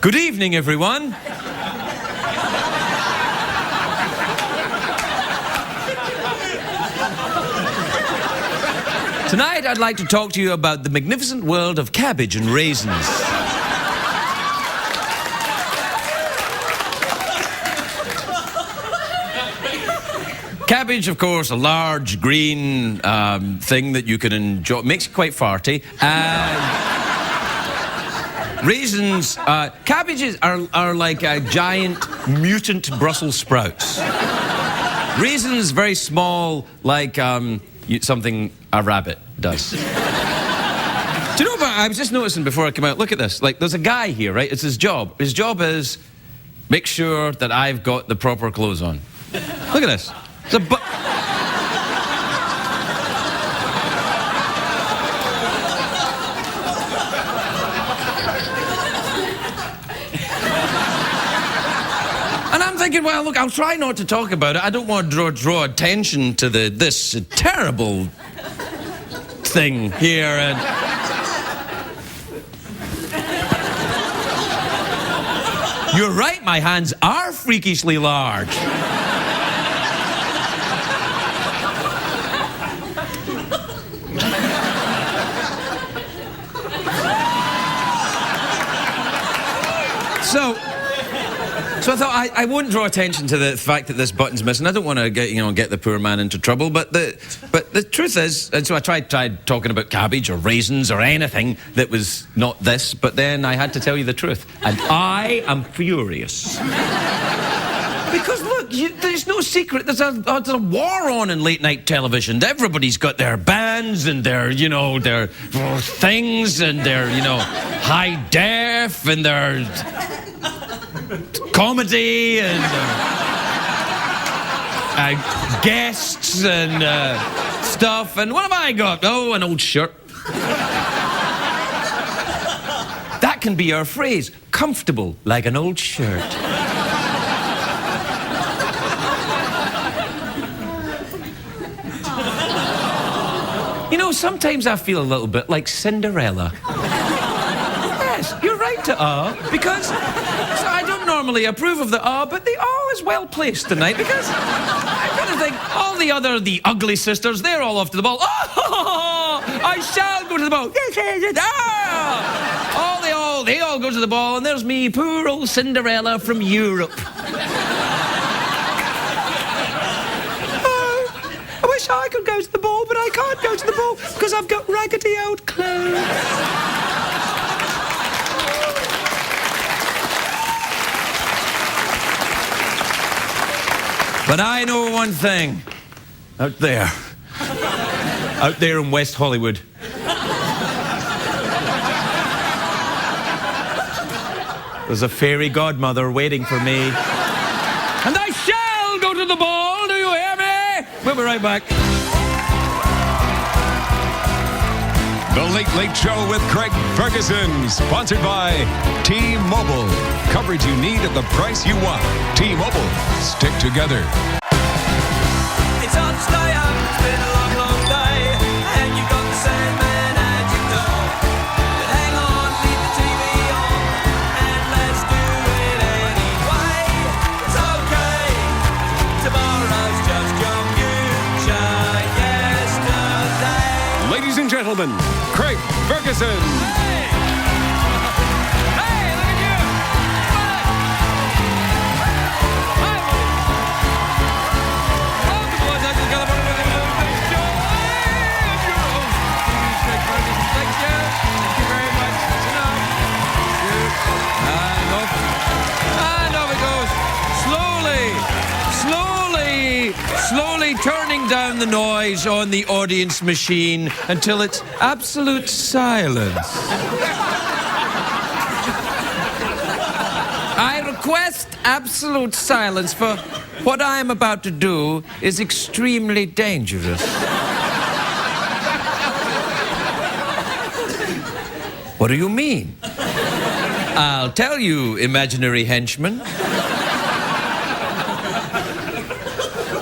Good evening, everyone. Tonight, I'd like to talk to you about the magnificent world of cabbage and raisins. Cabbage, of course, a large green thing that you can enjoy. Makes you quite farty. Raisins, cabbages are like a giant mutant Brussels sprouts. Raisins, very small, like something a rabbit does. Do you know what I was just noticing before I came out? Look at this. Like, there's a guy here, right? It's his job. His job is make sure that I've got the proper clothes on. Look at this. It's a And I'm thinking, well, look, I'll try not to talk about it. I don't want to draw attention to this terrible thing here. And you're right, my hands are freakishly large. So I thought I wouldn't draw attention to the fact that this button's missing. I don't want to get the poor man into trouble. But the truth is, and so I tried talking about cabbage or raisins or anything that was not this. But then I had to tell you the truth, and I am furious because look, there's no secret. There's a war on in late night television. Everybody's got their bands and their their things and their high def and their comedy and guests and stuff. And what have I got? Oh, an old shirt. That can be our phrase. Comfortable like an old shirt. Sometimes I feel a little bit like Cinderella. Yes, you're right to because I don't normally approve of the but the is well placed tonight because I've got to think all the ugly sisters, they're all off to the ball. Oh, I shall go to the ball. They all go to the ball, and there's me, poor old Cinderella from Europe. I wish I could go to the ball, but I can't go to the ball because I've got raggedy old clothes. But I know one thing. Out there in West Hollywood. There's a fairy godmother waiting for me. And I shall go to the ball, do you hear me? We'll be right back. The Late Late Show with Craig Ferguson, sponsored by T-Mobile. Coverage you need at the price you want. T-Mobile. Stick together. It's hard to stay up. It's been a long, long day. And you've got the Sandman at your door. But hang on, leave the TV on. And let's do it anyway. It's okay. Tomorrow's just your future yesterday. Ladies and gentlemen, Craig Ferguson. Hey! Hey, look at you! Hi, welcome, boys. I just got a bit of a big show. Craig Ferguson, thank you. Thank you very much. That's enough. And off. And off it goes. Slowly turning down the noise on the audience machine until it's absolute silence. I request absolute silence, for what I am about to do is extremely dangerous. What do you mean? I'll tell you, imaginary henchman.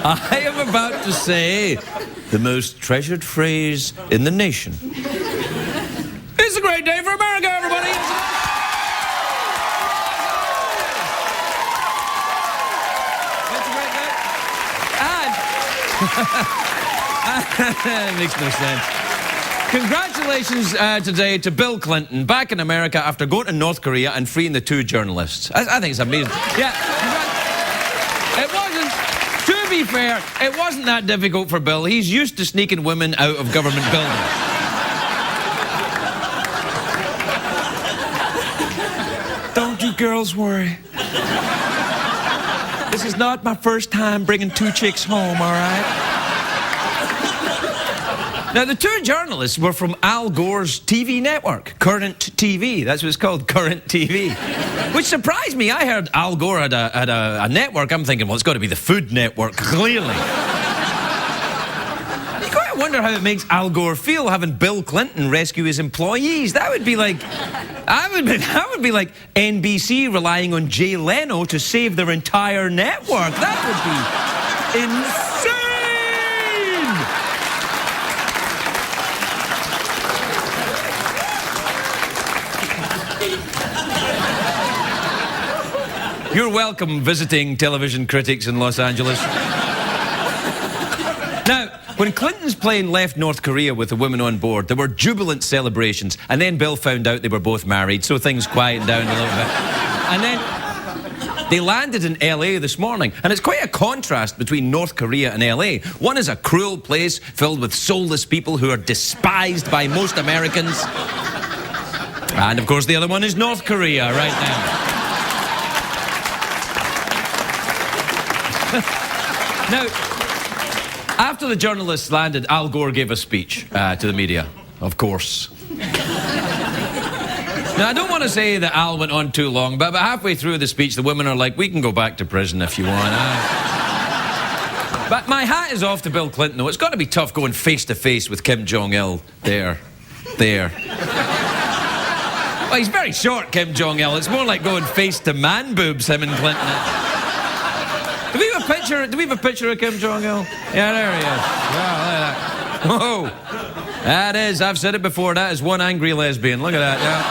I am about to say the most treasured phrase in the nation. It's a great day for America, everybody! Makes no sense. Congratulations today to Bill Clinton, back in America after going to North Korea and freeing the 2 journalists. I think it's amazing. Yeah, it wasn't, to be fair, it wasn't that difficult for Bill. He's used to sneaking women out of government buildings. Don't you girls worry. This is not my first time bringing 2 chicks home, all right? Now, the 2 journalists were from Al Gore's TV network, Current TV. That's what it's called, Current TV. Which surprised me. I heard Al Gore had a network. I'm thinking, well, it's got to be the Food Network, clearly. You got to wonder how it makes Al Gore feel having Bill Clinton rescue his employees. That would be like... That would be like NBC relying on Jay Leno to save their entire network. That would be insane! You're welcome, visiting television critics in Los Angeles. Now, when Clinton's plane left North Korea with the women on board, there were jubilant celebrations, and then Bill found out they were both married, so things quietened down a little bit. And then they landed in LA this morning, and it's quite a contrast between North Korea and LA. One is a cruel place filled with soulless people who are despised by most Americans. And, of course, the other one is North Korea right now. Now, after the journalists landed, Al Gore gave a speech to the media, of course. Now, I don't want to say that Al went on too long, but about halfway through the speech, the women are like, we can go back to prison if you want. But my hat is off to Bill Clinton, though. It's got to be tough going face-to-face with Kim Jong-il. There. Well, he's very short, Kim Jong-il. It's more like going face to man boobs, him and Clinton. Do we have a picture of Kim Jong-il? Yeah, there he is. Wow, look at that. Whoa. That is, I've said it before, that is one angry lesbian. Look at that, yeah.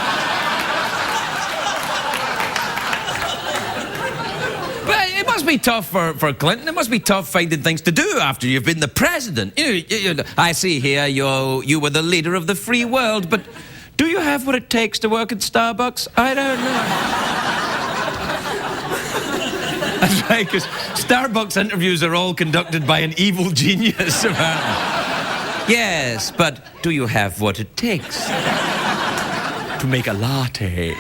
But it must be tough for Clinton. It must be tough finding things to do after you've been the president. I see here you were the leader of the free world, but do you have what it takes to work at Starbucks? I don't know. That's right, because Starbucks interviews are all conducted by an evil genius, apparently. Yes, but do you have what it takes to make a latte?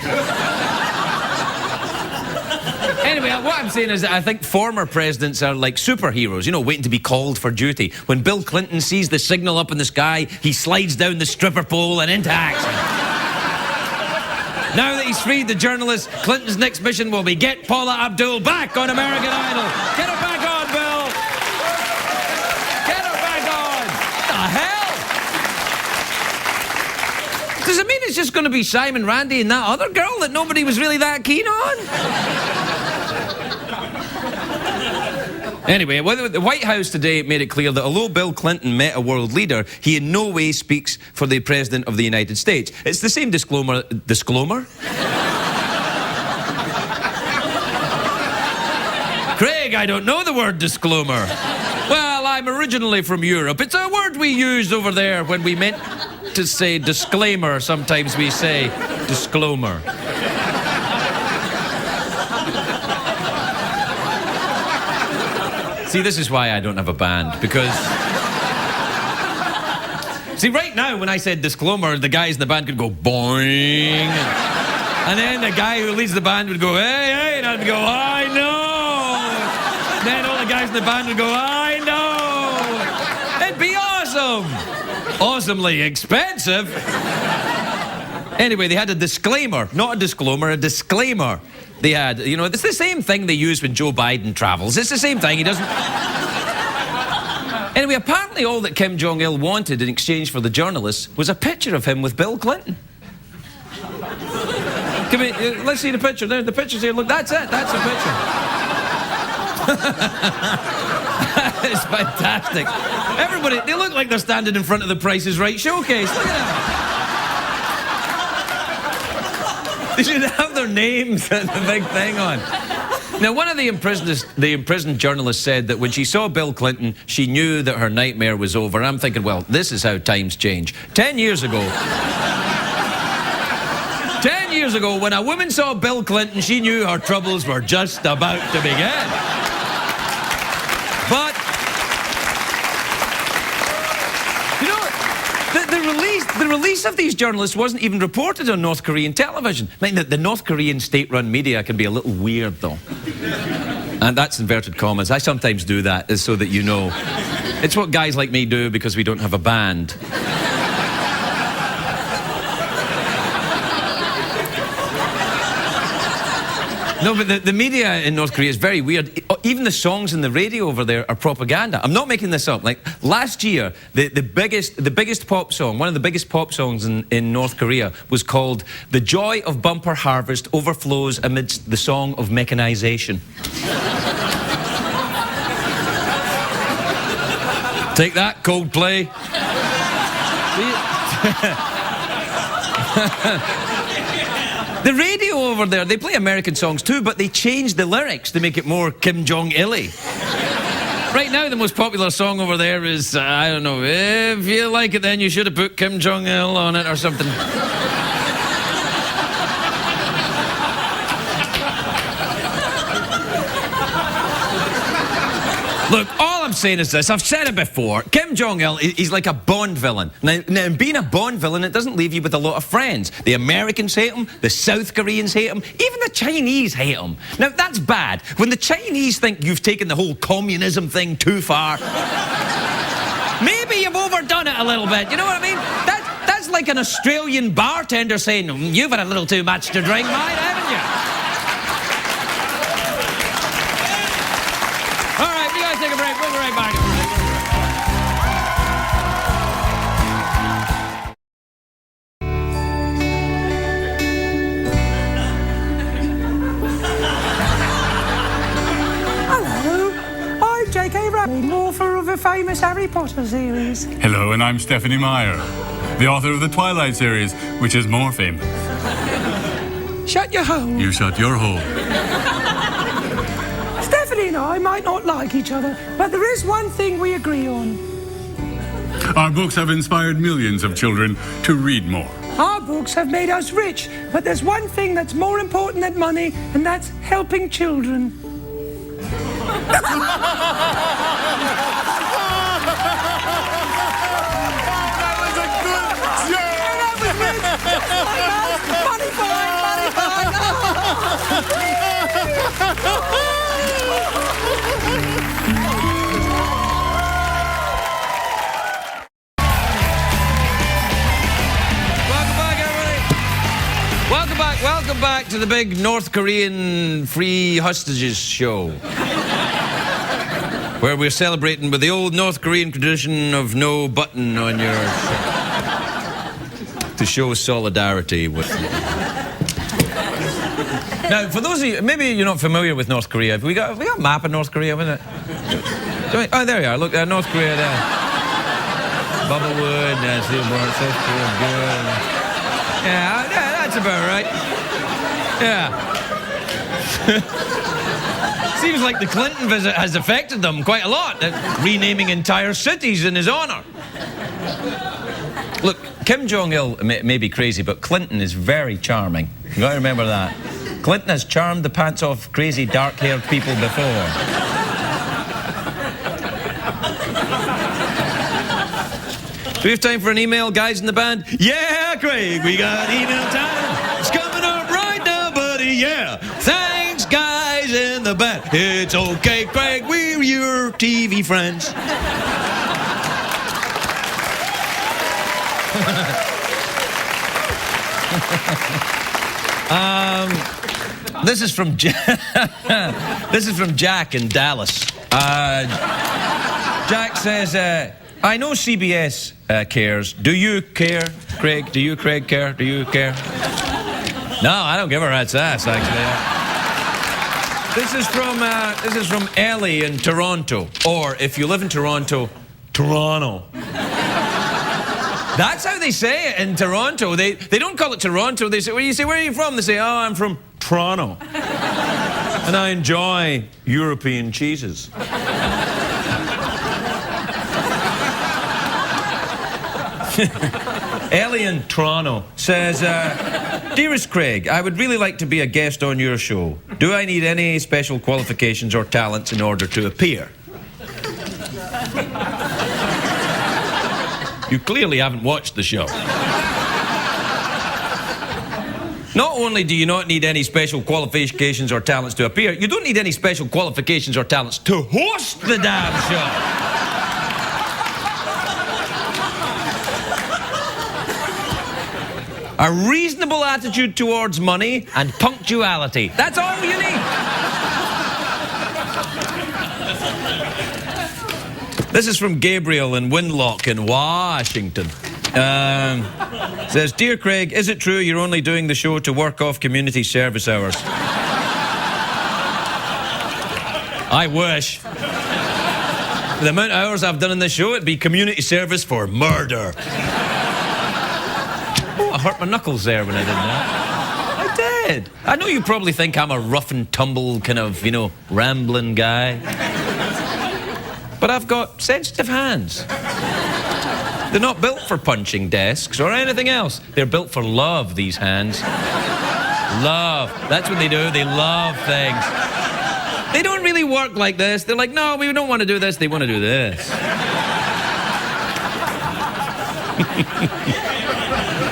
Anyway, what I'm saying is that I think former presidents are like superheroes, you know, waiting to be called for duty. When Bill Clinton sees the signal up in the sky, he slides down the stripper pole and into action. Now that he's freed the journalists, Clinton's next mission will be get Paula Abdul back on American Idol. Get her back on, Bill! Get her back on! What the hell? Does it mean it's just going to be Simon Randy and that other girl that nobody was really that keen on? Anyway, the White House today made it clear that although Bill Clinton met a world leader, he in no way speaks for the President of the United States. It's the same disclaimer? Craig, I don't know the word disclaimer. Well, I'm originally from Europe. It's a word we use over there when we meant to say disclaimer. Sometimes we say disclaimer. See, this is why I don't have a band, because... See, right now, when I said disclaimer, the guys in the band could go boing. And then the guy who leads the band would go, hey, hey, and I'd go, I know. And then all the guys in the band would go, I know. It'd be awesome. Awesomely expensive. Anyway, they had a disclaimer, not a disclaimer, a disclaimer. They had, you know, it's the same thing they use when Joe Biden travels. It's the same thing, he doesn't... Anyway, apparently all that Kim Jong-il wanted in exchange for the journalists was a picture of him with Bill Clinton. Come in, let's see the picture. There, the picture's here. Look, that's it. That's the picture. It's fantastic. Everybody, they look like they're standing in front of the Price is Right showcase. Look at that. They should have their names and the big thing on. Now, one of the imprisoned journalists said that when she saw Bill Clinton, she knew that her nightmare was over. I'm thinking, well, this is how times change. 10 years ago... 10 years ago, when a woman saw Bill Clinton, she knew her troubles were just about to begin. But... you know, the release of these journalists wasn't even reported on North Korean television. I mean, the North Korean state-run media can be a little weird, though. And that's inverted commas. I sometimes do that, so that you know. It's what guys like me do because we don't have a band. No, but the media in North Korea is very weird. Even the songs in the radio over there are propaganda. I'm not making this up. Like, last year, the biggest pop song, one of the biggest pop songs in North Korea was called "The Joy of Bumper Harvest Overflows Amidst the Song of Mechanization." Take that, Coldplay. The radio over there, they play American songs too, but they changed the lyrics to make it more Kim Jong-il-y. Right now, the most popular song over there is, I don't know, if you like it, then you should have put Kim Jong-il on it or something. Look, all I'm saying is this. I've said it before. Kim Jong-il, he's like a Bond villain. Now, being a Bond villain, it doesn't leave you with a lot of friends. The Americans hate him. The South Koreans hate him. Even the Chinese hate him. Now, that's bad. When the Chinese think you've taken the whole communism thing too far, maybe you've overdone it a little bit. You know what I mean? That's like an Australian bartender saying, "You've had a little too much to drink, mate, haven't you?" Take a break. We'll be right back. Hello, I'm J.K. Rowling, author of the famous Harry Potter series. Hello, and I'm Stephanie Meyer, the author of the Twilight series, which is more famous. Shut your hole. You shut your hole. Stephanie and I might not like each other, but there is one thing we agree on. Our books have inspired millions of children to read more. Our books have made us rich, but there's one thing that's more important than money, and that's helping children. Money fine, money fine. Welcome back to the big North Korean free hostages show, where we're celebrating with the old North Korean tradition of no button on your shirt to show solidarity with them. Now, for those of you, maybe you're not familiar with North Korea. Have we got a map of North Korea, isn't it? Oh, there you are. Look, North Korea there. Bubblewood, good. Yeah, that's about right. Yeah. Seems like the Clinton visit has affected them quite a lot. Renaming entire cities in his honor. Look, Kim Jong-il may be crazy, but Clinton is very charming. You got to remember that. Clinton has charmed the pants off crazy dark-haired people before. Do we have time for an email, guys in the band? Yeah, Craig, we got email time. It's coming up right now, buddy, yeah. Thanks, guys in the band. It's okay, Craig, we're your TV friends. This is from Jack in Dallas. Jack says, I know CBS cares. Do you care, Craig? Do you, Craig, care? Do you care? No, I don't give a rat's ass, actually. This is from Ellie in Toronto. Or, if you live in Toronto, Toronto. That's how they say it in Toronto. They don't call it Toronto. They say, when you say, where are you from? They say, oh, I'm from Toronto. And I enjoy European cheeses. Ellie in Toronto says, Dearest Craig, I would really like to be a guest on your show. Do I need any special qualifications or talents in order to appear? You clearly haven't watched the show. Not only do you not need any special qualifications or talents to appear, you don't need any special qualifications or talents to host the damn show. A reasonable attitude towards money and punctuality. That's all you need. This is from Gabriel in Winlock in Washington. Says, Dear Craig, is it true you're only doing the show to work off community service hours? I wish. The amount of hours I've done in this show, it'd be community service for murder. Oh, I hurt my knuckles there when I did that. I did. I know you probably think I'm a rough and tumble kind of, rambling guy. But I've got sensitive hands. They're not built for punching desks or anything else. They're built for love, these hands. Love. That's what they do. They love things. They don't really work like this. They're like, no, we don't want to do this. They want to do this.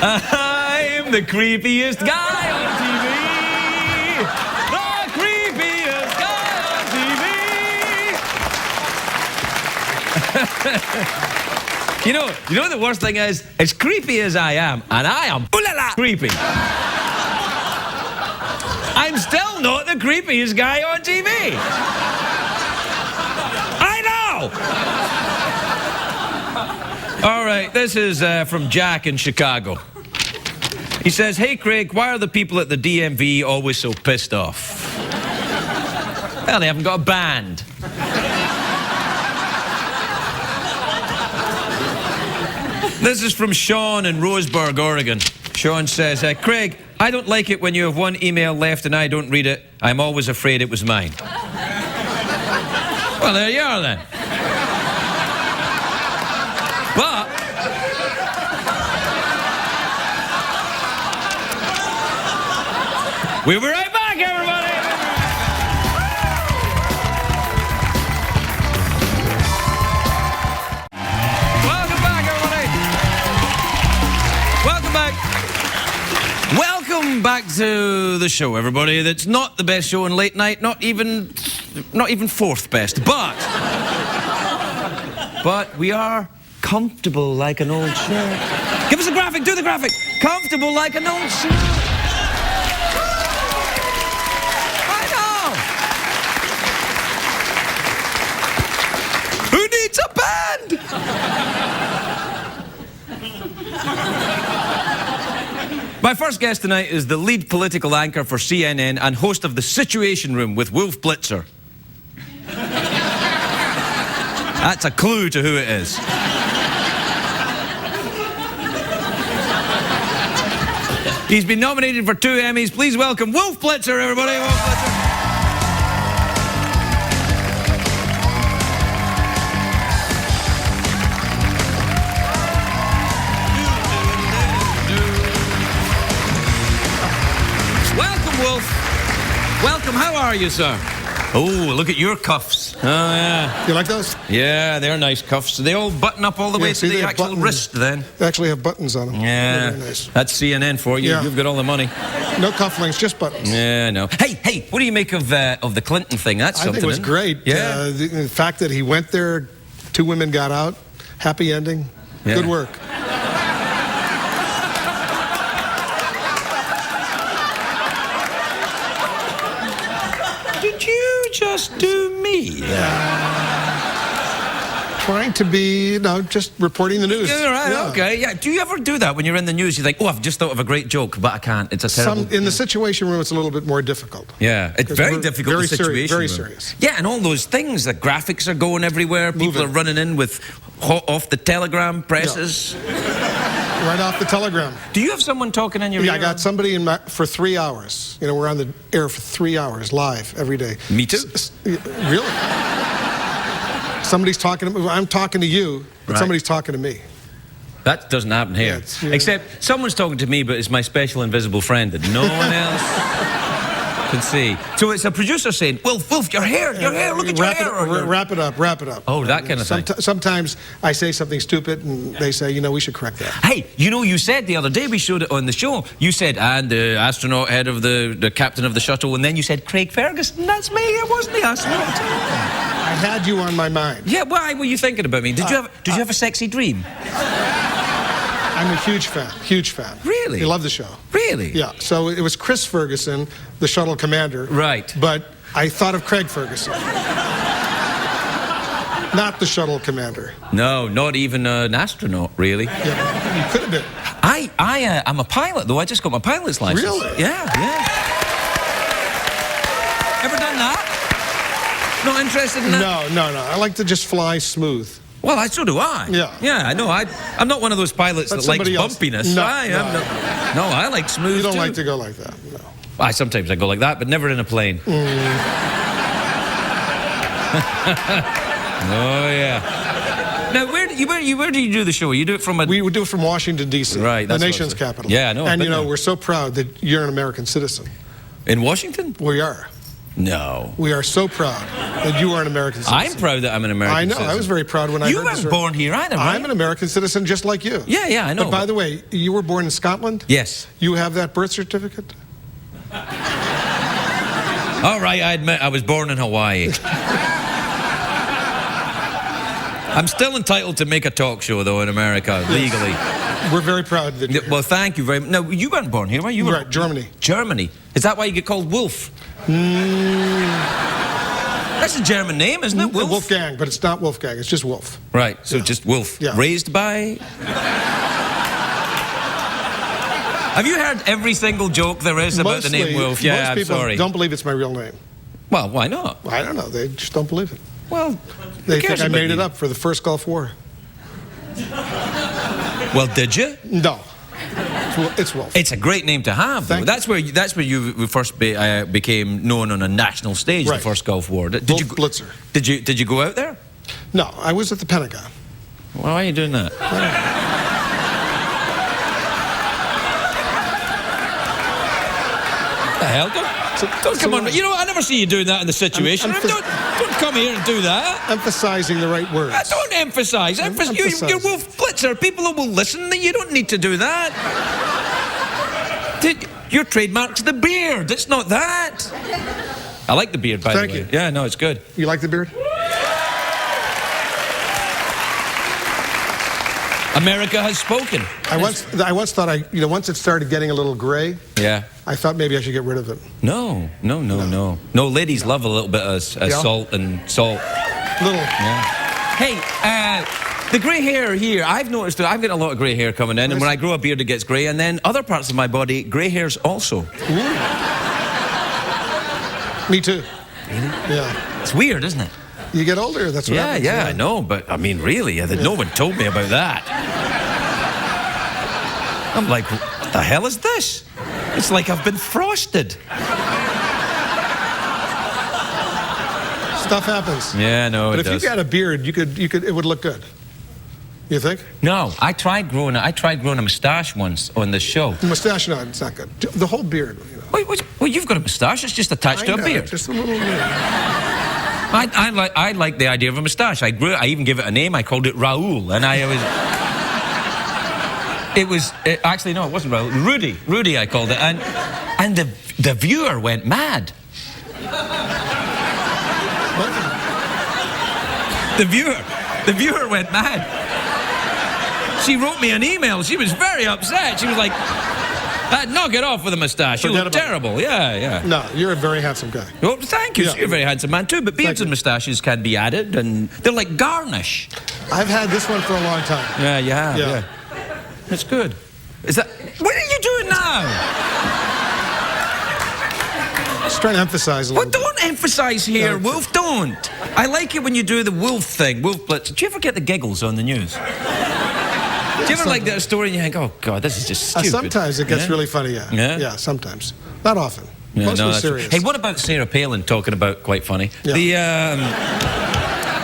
I'm the creepiest guy on TV. The creepiest guy on TV. You know what the worst thing is? As creepy as I am, and I am creepy, I'm still not the creepiest guy on TV. I know! All right, this is from Jack in Chicago. He says, hey, Craig, why are the people at the DMV always so pissed off? Well, they haven't got a band. This is from Sean in Roseburg, Oregon. Sean says, Craig, I don't like it when you have one email left and I don't read it. I'm always afraid it was mine. Well, there you are then. But we'll be right back, everybody. Welcome back to the show, everybody. That's not the best show in late night, not even fourth best, but we are comfortable like an old shirt. Give us a graphic, do the graphic. Comfortable like an old shirt. I know. Who needs a band? My first guest tonight is the lead political anchor for CNN and host of The Situation Room with Wolf Blitzer. That's a clue to who it is. He's been nominated for 2 Emmys. Please welcome Wolf Blitzer, everybody. Wolf Blitzer. Welcome, how are you, sir? Oh, look at your cuffs. Oh, yeah. You like those? Yeah, they're nice cuffs. They all button up all the way to the actual wrist, then. They actually have buttons on them. Yeah. Very nice. That's CNN for you. Yeah. You've got all the money. No cufflinks, just buttons. Yeah, no. Hey, what do you make of the Clinton thing? That's something. I think it was great. Yeah. The fact that he went there, 2 women got out, happy ending. Yeah. Good work. Did you just do me? Trying to be, just reporting the news. Yeah, right, Yeah. okay. Yeah. Do you ever do that when you're in the news? You think, oh, I've just thought of a great joke, but I can't. It's a terrible... In the Situation Room, it's a little bit more difficult. Yeah, it's very difficult, Very the situation serious. Very room. serious. Yeah, and all those things, the graphics are going everywhere. People Moving. are running in with hot off the telegram presses. Right off the telegram. Do you have someone talking in your ear? Yeah, I got somebody for 3 hours. We're on the air for 3 hours live every day. Me too. Really? Somebody's talking to me. I'm talking to you, but Right. somebody's talking to me. That doesn't happen here. Yeah, Except someone's talking to me, but it's my special invisible friend that no one else can see. So it's a producer saying, Wolf, your hair, look at your hair. Wrap it up. Oh, that kind of thing. Sometimes I say something stupid, and they say, we should correct that. Hey, you said the other day, we showed it on the show, you said, and the astronaut head of the captain of the shuttle, and then you said, Craig Ferguson. That's me, it wasn't the astronaut. I had you on my mind. Yeah, why were you thinking about me? Did you have a sexy dream? I'm a huge fan. Really? You love the show. Really? Yeah, so it was Chris Ferguson, the shuttle commander. Right. But I thought of Craig Ferguson. Not the shuttle commander. No, not even an astronaut, really. Yeah, you could have been. I'm a pilot, though. I just got my pilot's license. Really? Yeah. Ever done that? Not interested in that? No. I like to just fly smooth. Well, so do I. Yeah. Yeah, I know. I'm not one of those pilots that likes somebody else- bumpiness. No, I like smooth, You don't too. like to go like that, no. Sometimes I go like that, but never in a plane. Oh, yeah. Now, where do you do the show? You do it from a... We would do it from Washington, D.C., Right, the that's what I nation's said. capital. Yeah, I know, I've And, been there. we're so proud that you're an American citizen. In Washington? We are. No. We are so proud that you are an American citizen. I'm proud that I'm an American I know. citizen. I was very proud when I You heard weren't this. born here either, right? I'm an American citizen just like you. Yeah, I know. But by the way, you were born in Scotland? Yes. You have that birth certificate? All right, I admit I was born in Hawaii. I'm still entitled to make a talk show, though, in America, legally. We're very proud that you're Well, thank you very much. No, you weren't born here, were you? here. Right, Germany. Germany. Is that why you get called Wolf? That's a German name, isn't it? Wolf? Wolfgang, but it's not Wolfgang. It's just Wolf. Right, so just Wolf. Yeah. Raised by... Have you heard every single joke there is about the name Wolf? Yeah, most I'm people sorry. don't believe it's my real name. Well, why not? I don't know. They just don't believe it. Well, They cares think I about made it you? up for the first Gulf War. Well, did you? No. It's Wolf. It's a great name to have, though. Thank you. That's where you first became known on a national stage, Right. the first Gulf War. Did Wolf you Blitzer. Did you go out there? No, I was at the Pentagon. Why are you doing that? What the hell? Don't come on. You know, I never see you doing that in the situation. I'm Don't come here and do that. Emphasizing the right words. Don't emphasize. You're Wolf Blitzer. People will listen. You don't need to do that. Your trademark's the beard. It's not that. I like the beard, by the way. Thank you. Yeah, no, it's good. You like the beard? America has spoken. I once thought once it started getting a little gray, Yeah. I thought maybe I should get rid of it. No. Ladies love a little bit of salt and salt. Little. Yeah. Hey, the grey hair here, I've noticed that I've got a lot of grey hair coming in, and when I grow a beard, it gets grey, and then other parts of my body, grey hairs also. Me too. Really? Yeah. It's weird, isn't it? You get older, that's what happens. Yeah, I know, but I mean, really, no one told me about that. I'm like, what the hell is this? It's like I've been frosted. Stuff happens. Yeah, no, But it if does. you got a beard, you could it would look good. You think? No, I tried growing a moustache once on the show. The mustache, no, it's not good. The whole beard. Wait, you've got a moustache. It's just attached to a beard. Just a little bit. I like the idea of a moustache. I even gave it a name. I called it Raoul, and actually no, it wasn't Raoul. Rudy, I called it, and the viewer went mad. What? The viewer went mad. She wrote me an email. She was very upset. She was like, knock it off with a moustache. You Forget look about it. terrible. Yeah. No, you're a very handsome guy. Well, thank you. Yeah. You're a very handsome man too. But beards you. and moustaches can be added, and they're like garnish. I've had this one for a long time. Yeah, you have. Yeah. It's good. Is that... What are you doing now? Just trying to emphasize a Well, little bit. don't emphasise here, No. Wolf, don't. I like it when you do the Wolf thing, Wolf Blitzer. Do you ever get the giggles on the news? Do you ever like that story and you think, oh, God, this is just stupid? Sometimes it gets Yeah? really funny, yeah. Yeah? Yeah, sometimes. Not often. Yeah, Mostly no, that's serious. Hey, what about Sarah Palin talking about quite funny? Yeah.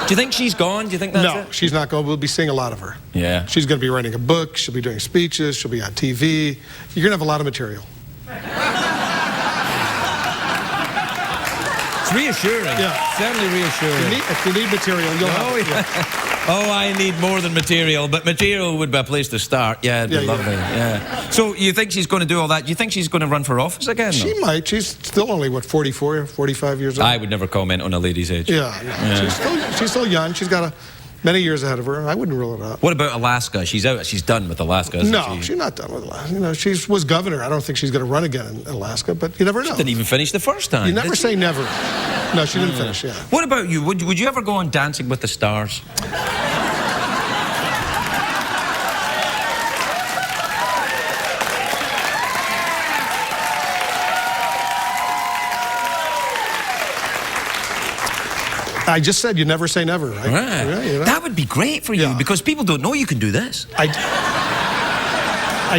Do you think she's gone? Do you think that's No, it? she's not going. We'll be seeing a lot of her. Yeah. She's going to be writing a book. She'll be doing speeches. She'll be on TV. You're going to have a lot of material. It's reassuring. Yeah. Certainly reassuring. If you need material, you'll have it. yeah. Oh, I need more than material, but material would be a place to start. Yeah, it'd be Yeah, lovely. Yeah. So you think she's going to do all that? Do you think she's going to run for office again? She might. She's still only, 44, 45 years old? I would never comment on a lady's age. Yeah. She's still young. She's got many years ahead of her. I wouldn't rule it out. What about Alaska? She's out. She's done with Alaska, isn't No, she? she's not done with Alaska. She was governor. I don't think she's going to run again in Alaska, but you never know. Didn't even finish the first time. You never did she? say never. No, she didn't finish, yeah. What about you? Would you ever go on Dancing with the Stars? I just said you never say never, right? Right. Yeah, you know? That would be great for you Yeah. because people don't know you can do this. I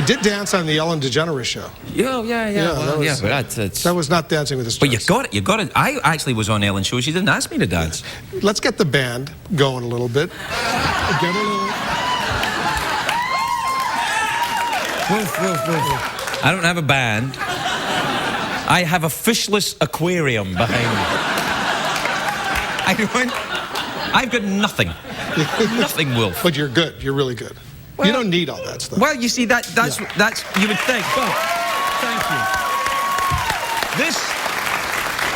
did dance on the Ellen DeGeneres show. Yeah. that was- But that's That was not Dancing with the Stars. But you got it. I actually was on Ellen's show. She didn't ask me to dance. Let's get the band going a little bit. Get a little... Wolf. I don't have a band. I have a fishless aquarium behind me. I've got nothing. Nothing, Wolf. But you're good. You're really good. Well- you don't need all that stuff. Well, you see, that's you would think. Well, thank you.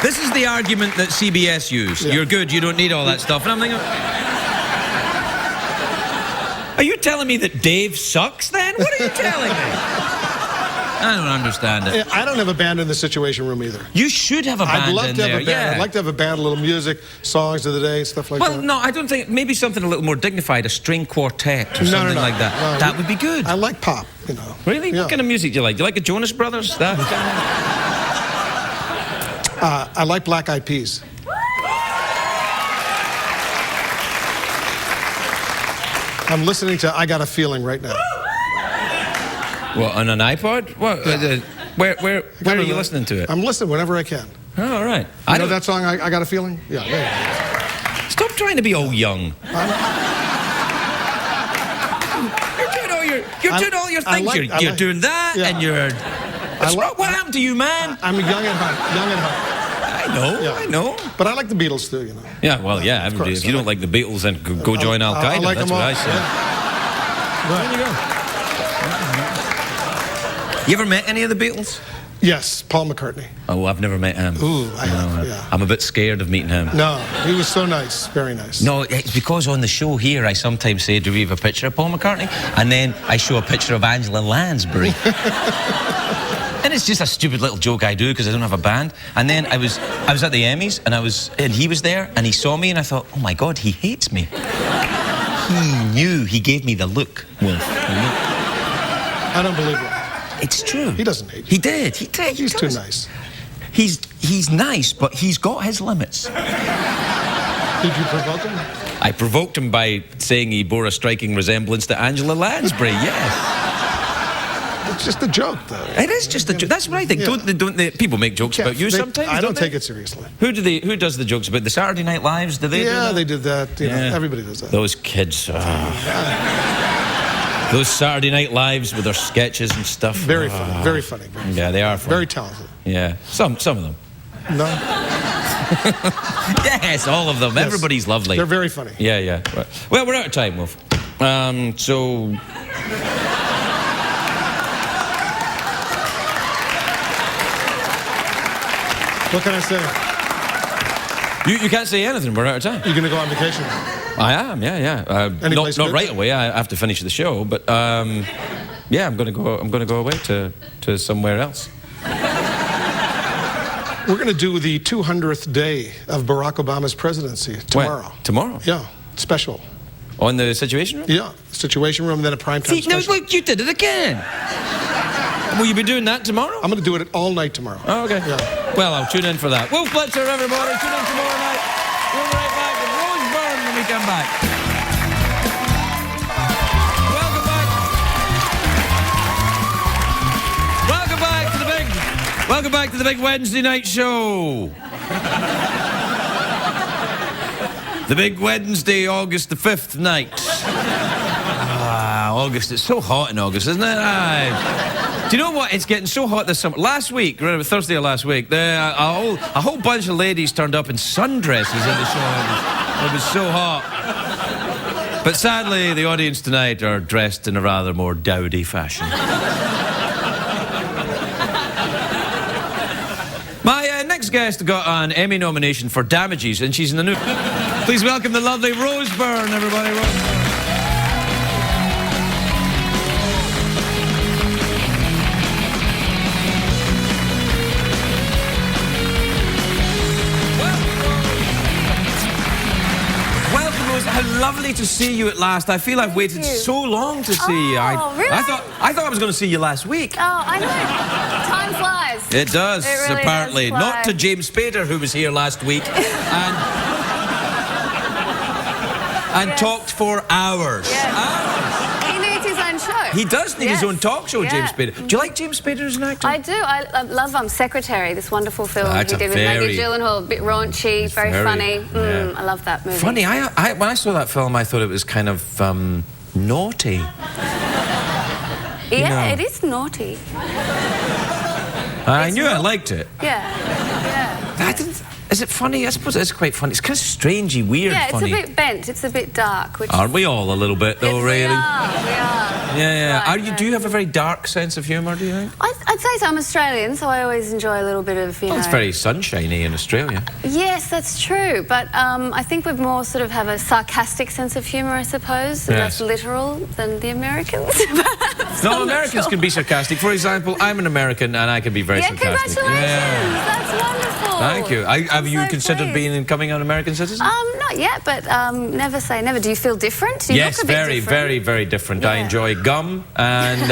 This is the argument that CBS used. Yeah. You're good, you don't need all that stuff. And I'm thinking, are you telling me that Dave sucks then? What are you telling me? I don't understand it. I don't have a band in the Situation Room either. You should have a band I'd love in to have there. a band. Yeah. I'd like to have a band, a little music, songs of the day, stuff like Well, that. no, I don't think. Maybe something a little more dignified, a string quartet or something like that. No, That would be good. I like pop, you know. Really? Yeah. What kind of music do you like? Do you like the Jonas Brothers? That I like Black Eyed Peas. I'm listening to I Got a Feeling right now. What, on an iPod? What? Where are you listening to it? I'm listening whenever I can. Oh, all right. You know that song, I Got a Feeling? Yeah, there you go. Stop trying to be all young. You're doing all your things. You're doing that, yeah. and you're. What happened to you, man? I'm young at heart. I know. But I like the Beatles too, you know. Yeah, well, yeah. course, If you don't like the Beatles, then go join Al Qaeda. I like That's them what all. I say. Yeah. There you go. You ever met any of the Beatles? Yes, Paul McCartney. Oh, I've never met him. Ooh, I have, yeah. I'm a bit scared of meeting him. No, he was so nice, very nice. No, it's because on the show here, I sometimes say, do we have a picture of Paul McCartney? And then I show a picture of Angela Lansbury. And it's just a stupid little joke I do because I don't have a band. And then I was at the Emmys and he was there and he saw me and I thought, oh my God, he hates me. He gave me the look, Wolf. I don't believe it. It's true. He doesn't hate you. He did. He's too nice. He's nice, but he's got his limits. Did you provoke him? I provoked him by saying he bore a striking resemblance to Angela Lansbury, yes. It's just a joke, though. It is just a joke. That's what I think. Yeah. Don't they, people make jokes about you sometimes? I don't they? take it seriously. Who does the jokes about? The Saturday Night Lives? Do they do that? They did that. You know, everybody does that. Those kids. Those Saturday Night Lives with their sketches and stuff. Very funny. Very funny. Yeah, they are funny. Very talented. Yeah, some of them. No? Yes, all of them. Yes. Everybody's lovely. They're very funny. Yeah. Well, we're out of time, Wolf. So... What can I say? You can't say anything. We're out of time. You're going to go on vacation? I am, yeah. Any place Not good? right away. I have to finish the show, but yeah, I'm going to go away to somewhere else. We're going to do the 200th day of Barack Obama's presidency tomorrow. Tomorrow? Yeah, special. On the Situation Room? Yeah, Situation Room, then a primetime See, no, special. look, you did it again. Will you be doing that tomorrow? I'm going to do it all night tomorrow. Oh, okay. Yeah. Well, I'll tune in for that. Wolf Blitzer, everybody. Tune in tomorrow night. We'll be right back with Rose Byrne when we come back. Welcome back. Welcome back to the big Wednesday night show. The big Wednesday, August the 5th night. August. It's so hot in August, isn't it? Do you know what? It's getting so hot this summer. Last week, right, Thursday of last week, a whole bunch of ladies turned up in sundresses in the show. It was so hot. But sadly, the audience tonight are dressed in a rather more dowdy fashion. My next guest got an Emmy nomination for Damages, and she's in the new... Please welcome the lovely Rose Byrne, everybody. Rose Byrne. How lovely to see you at last. I feel I've waited so long to see you. Really? I thought I was going to see you last week. Oh, I know. Time flies. It does, It really apparently. does fly. Not to James Spader, who was here last week and talked for hours. Yes. Hours. He needs his own show. He does need his own talk show, Yeah. James Spader. Do you like James Spader as an actor? I do. I love Secretary, this wonderful film That's he a did with very- Maggie Gyllenhaal. A bit raunchy, very funny. yeah. I love that movie. Funny, when I saw that film, I thought it was kind of naughty. Yeah, know. it is naughty. I knew I liked it. Yeah. I didn't... Is it funny? I suppose it's quite funny. It's kind of strangey, weird Yeah, it's funny. a bit bent. It's a bit dark. Which Aren't we all a little bit, though, Yes, really? We are. Yeah. Right, Do you have a very dark sense of humour, do you think? I'd say so. I'm Australian, so I always enjoy a little bit of, Well, it's very sunshiny in Australia. Yes, that's true. But I think we more sort of have a sarcastic sense of humour, I suppose, and Yes. that's literal than the Americans. No, Americans can be sarcastic. For example, I'm an American and I can be very sarcastic. Congratulations. That's wonderful. Thank you. Have you so considered pleased. becoming an American citizen? Not yet, but never say never. Do you feel different? You Yes, look a bit very, different. very, very different. I Yeah. enjoy gum and...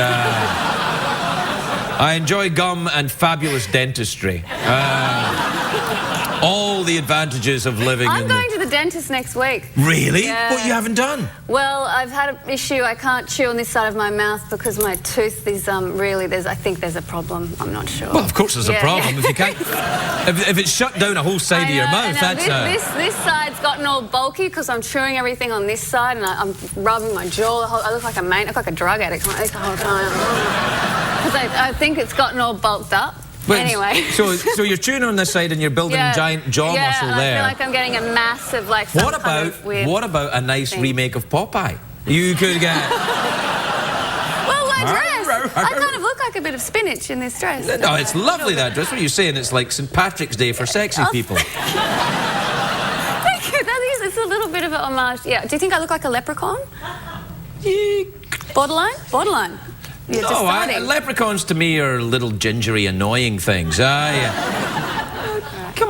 I enjoy gum and fabulous dentistry. All the advantages of living I'm in going to the dentist next week. Really? Yeah. What you haven't done? Well, I've had an issue. I can't chew on this side of my mouth because my tooth is really. I think there's a problem. I'm not sure. Well, of course there's a Yeah. problem. If you can't... if it's shut down a whole side of your mouth, that's... This side's gotten all bulky because I'm chewing everything on this side and I'm rubbing my jaw. I look like a drug addict the whole time. Because I think it's gotten all bulked up. Well, Anyway. So you're chewing on this side and you're building a giant jaw muscle there. I feel like I'm getting a massive, like, some kind of weird... What about a nice thing. remake of Popeye? You could get... Well, my dress! I kind of look like a bit of spinach in this dress. No, it's lovely, that dress. What are you saying? It's like St. Patrick's Day for sexy people. Thank you. It's a little bit of a homage. Yeah. Do you think I look like a leprechaun? Borderline? Borderline. You're No, deciding. leprechauns to me are little gingery, annoying things. Come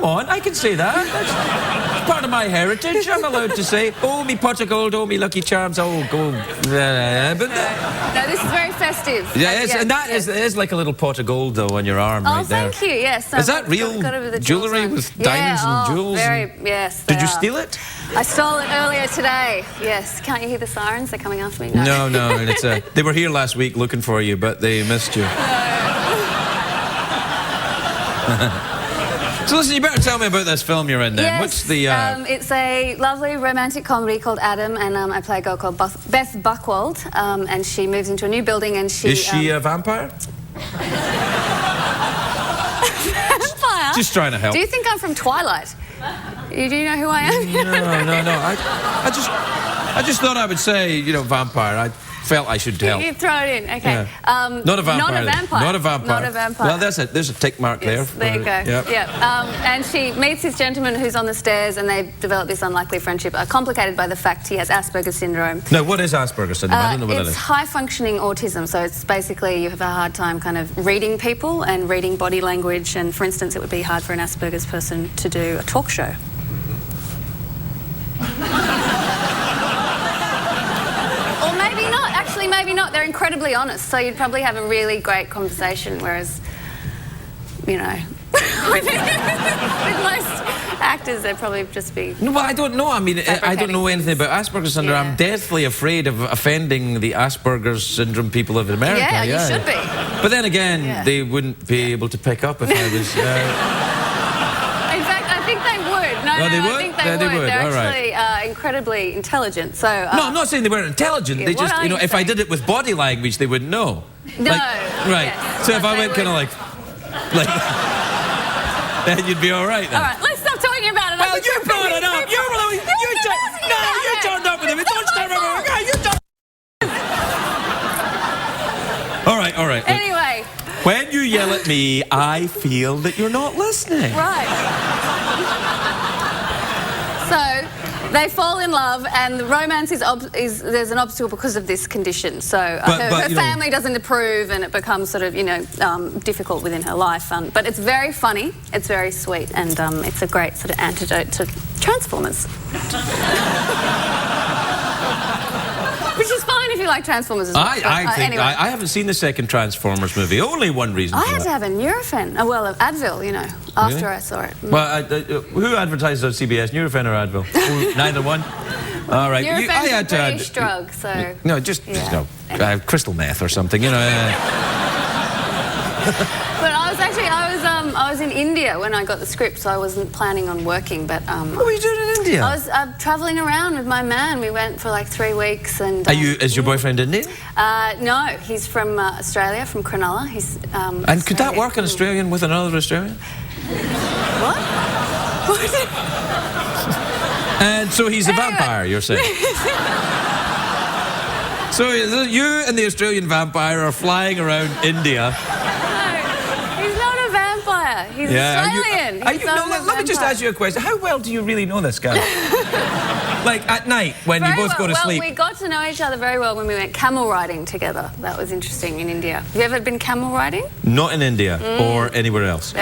on, I can say that. That's part of my heritage. I'm allowed to say, oh, me pot of gold, oh, me lucky charms, oh, go. But No, this is very festive. it is like a little pot of gold, though, on your arm right there. Thank you. Yes. Is that real jewellery with diamonds and jewels? Yes. Did you steal it? I stole it earlier today. Yes. Can't you hear the sirens? They're coming after me. No. And it's they were here last week looking for you, but they missed you. So listen, you better tell me about this film you're in then. Yes, What's the... it's a lovely romantic comedy called Adam, and I play a girl called Beth Buchwald, and she moves into a new building and she... Is she a vampire? Vampire? Just trying to help. Do you think I'm from Twilight? Do you know who I am? No. I just thought I would say, vampire. I felt I should help. You throw it in, okay. Yeah. Not a vampire. Not a vampire. Well, that's it. There's a tick mark Yes, there you go. Yep. Yeah. And she meets this gentleman who's on the stairs, and they develop this unlikely friendship, complicated by the fact he has Asperger's syndrome. No, what is Asperger's syndrome? I don't know what that It's is. high-functioning autism, so it's basically you have a hard time kind of reading people and reading body language, and for instance, it would be hard for an Asperger's person to do a talk show. maybe not. They're incredibly honest, so you'd probably have a really great conversation, whereas, you know, with most actors, they'd probably just be... No, well, I don't know. I mean, I don't know anything about Asperger's syndrome. Yeah. I'm deathly afraid of offending the Asperger's syndrome people of America. Yeah, you should be. But then again, they wouldn't be able to pick up if I was... In fact, I think they would. No, they would? I think they Yeah, they would. would. They're All actually incredibly intelligent. So No, I'm not saying they weren't intelligent. They what just, are you know, you if I saying? did it with body language, they wouldn't know. No. Right. Yes, So if but I they went kind of would. like, then you'd be all right then. All right, let's stop talking about it. Well, you brought it up. You turned up with it. Don't start over. You turned. All right. Anyway, When you yell at me, I feel that you're not listening. right. So they fall in love, and the romance is there's an obstacle because of this condition. So her you know- family doesn't approve, and it becomes sort of, you know, difficult within her life. But it's very funny, it's very sweet, and it's a great sort of antidote to Transformers. Which is fine if you like Transformers as well. I think anyway. I haven't seen the second Transformers movie. Only one reason I for had that. to have a Nurofen, Advil, you know, after I saw it. Well, who advertises on CBS, Nurofen or Advil? Neither one. All right. Nurofen's I a had to British drug, so... No, just Yeah. you know, crystal meth or something, you know. But I was in India when I got the script, so I wasn't planning on working, but... What were you doing in India? I was travelling around with my man. We went for like 3 weeks, and... Is your boyfriend Indian? No, he's from Australia, from Cronulla. He's... And could that work, an Australian with another Australian? What? And so he's a Anyway. vampire, you're saying? So you and the Australian vampire are flying around India. He's not a vampire. He's Australian. Are you, He's not a let me just vampire. ask you a question. How well do you really know this guy? Like at night when you both go to sleep? Well, we got to know each other very well when we went camel riding together. That was interesting in India. Have you ever been camel riding? Not in India or anywhere else. For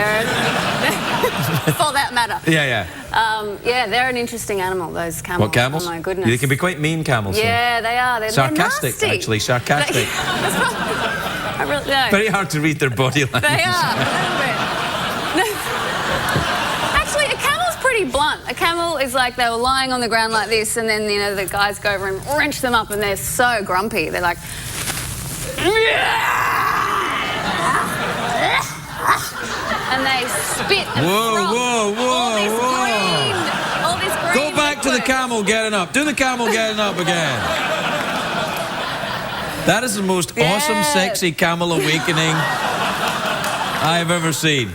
that matter. Yeah. Yeah, they're an interesting animal, those camels. What, camels? Oh, my goodness. They can be quite mean camels. Yeah, they are. They're Sarcastic, nasty. actually, sarcastic. I really know. Very hard to read their body language. They are, a little bit. Actually, a camel's pretty blunt. A camel is like they were lying on the ground like this, and then, you know, the guys go over and wrench them up, and they're so grumpy. They're like... And they spit and froth. All this green Go back to the liquid. camel getting up. Do the camel getting up again. That is the most awesome, sexy camel awakening I've ever seen.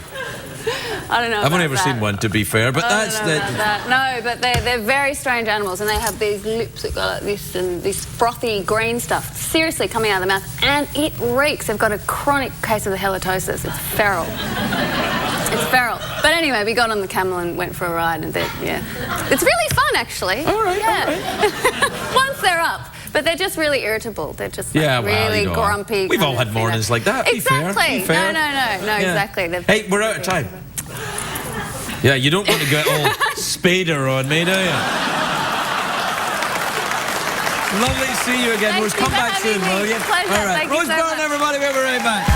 I don't know. I've only about ever seen that. one, to be fair, but I that's don't know about that. No, but they're very strange animals, and they have these lips that go like this, and this frothy green stuff seriously coming out of the mouth, and it reeks. They've got a chronic case of the halitosis. It's feral. It's feral. But anyway, we got on the camel and went for a ride, and it's really fun, actually. All right. Once they're up. But they're just really irritable. They're just like, really grumpy. We've all had mornings like that. Be fair. Exactly. Be fair. No, exactly. Hey, we're out of time. Yeah, you don't want to get all Spader on me, do you? Lovely to see you again. Rose, come back soon, will you? Pleasure. All right. Thank you Rose so Byrne, much. everybody. We'll be right back.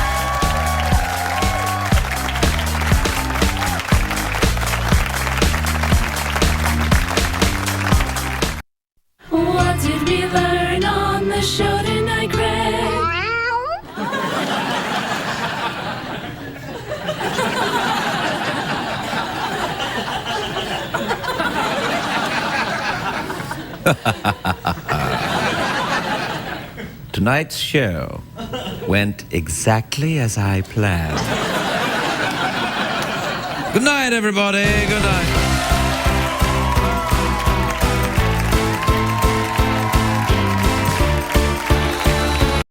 What did we learn on the show tonight, Greg? Tonight's show went exactly as I planned. Good night, everybody. Good night.